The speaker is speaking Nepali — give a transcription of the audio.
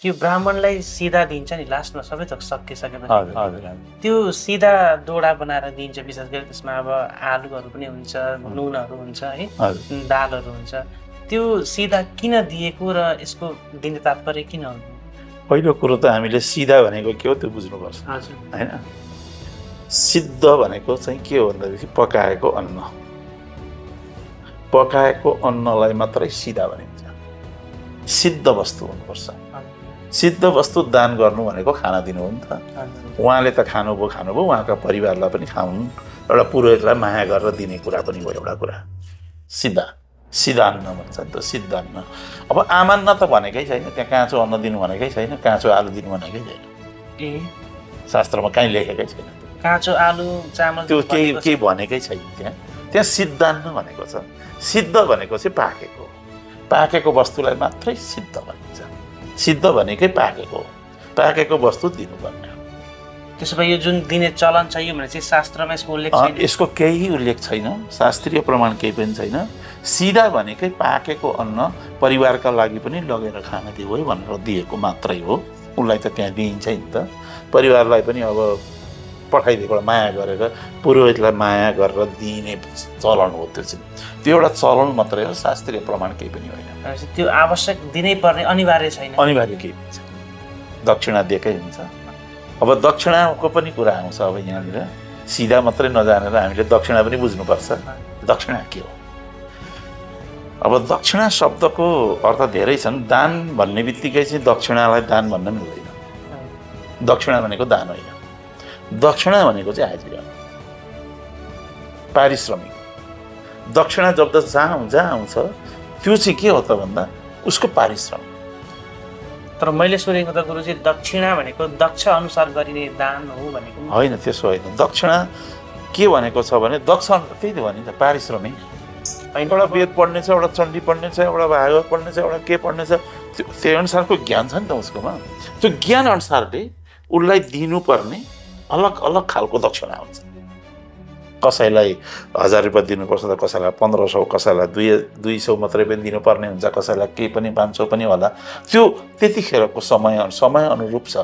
यो ब्राह्मणलाई सिधा दिन्छ नि लास्टमा सबै थोक सकिसकेपछि हजुर हजुर त्यो सिधा दोडा बनाएर दिन्छ विशेष गरी त्यसमा अब आलुहरू पनि हुन्छ नुनहरू हुन्छ है दालहरू हुन्छ त्यो सिधा किन दिएको र यसको दिने तात्पर्य किन हो पहिलो कुरो त हामीले सिधा भनेको के हो त्यो बुझ्नुपर्छ हैन सिद्ध भनेको चाहिँ के हो भन्दाखेरि पकाएको अन्न पकाएको अन्नलाई मात्रै सिधा भनिन्छ सिद्ध वस्तु हुनुपर्छ सिद्ध वस्तु दान गर्नु भनेको खाना दिनु हो नि त उहाँले त खानुभयो उहाँका परिवारलाई पनि खाउन् एउटा पुरोहितलाई माया गरेर दिने कुरा पनि हो एउटा कुरा सिधा अन्न भन्छ नि त सिद्ध अन्न अब आमान्न त भनेकै छैन त्यहाँ काँचो अन्न दिनु भनेकै छैन काँचो आलु दिनु भनेकै छैन शास्त्रमा कहीँ लेखेकै छैन काँचो आलु चामल त्यो केही भनेकै छैन त्यहाँ सिद्धान्न भनेको छ सिद्ध भनेको चाहिँ पाकेको वस्तुलाई मात्रै सिद्ध भनिन्छ सिद्ध भनेकै पाकेको वस्तु दिनुपर्ने त्यसो भए यो जुन दिने चलन छ यो भने चाहिँ शास्त्रमा यसको उल्लेख छैन यसको केही उल्लेख छैन शास्त्रीय प्रमाण केही पनि छैन सिधा भनेकै पाकेको अन्न परिवारका लागि पनि लगेर खान दियो है भनेर दिएको मात्रै हो उनलाई त त्यहाँ दिइन्छ नि त परिवारलाई पनि अब पठाइदिएको माया गरेर पुरोहितलाई माया गरेर दिने चलन हो त्यो चाहिँ त्यो एउटा चलन मात्रै हो शास्त्रीय प्रमाण केही पनि होइन त्यो आवश्यक दिनै पर्ने अनिवार्य छैन अनिवार्य केही पनि छैन दक्षिणा दिएकै हुन्छ अब दक्षिणाको पनि कुरा आउँछ अब यहाँनिर सिधा मात्रै नजानेर हामीले दक्षिणा पनि बुझ्नुपर्छ दक्षिणा के हो अब दक्षिणा शब्दको अर्थ धेरै छन् दान भन्ने बित्तिकै चाहिँ दक्षिणालाई दान भन्न मिल्दैन दक्षिणा भनेको दान होइन दक्षिणा भनेको चाहिँ हाजिरा पारिश्रमिक दक्षिणा जब जहाँ आउँछ त्यो चाहिँ के हो त भन्दा उसको पारिश्रमिक तर मैले सुनेको त गुरुजी दक्षिणा भनेको दक्ष अनुसार गरिने दान हो भनेको होइन त्यसो होइन दक्षिणा के भनेको छ भने दक्ष त्यही त भनिन्छ पारिश्रमिक एउटा वेद पढ्ने छ एउटा चण्डी पढ्ने छ एउटा भागवत पढ्ने छ एउटा के पढ्ने छ त्यो अनुसारको ज्ञान छ नि त उसकोमा त्यो ज्ञान अनुसारले उसलाई दिनुपर्ने अलग अलग खालको दक्षिणा हुन्छ कसैलाई 1000 रुपियाँ दिनुपर्छ त कसैलाई 1500 कसैलाई 200 मात्रै पनि दिनुपर्ने हुन्छ कसैलाई केही पनि 500 पनि होला त्यो त्यतिखेरको समय अनुरूप छ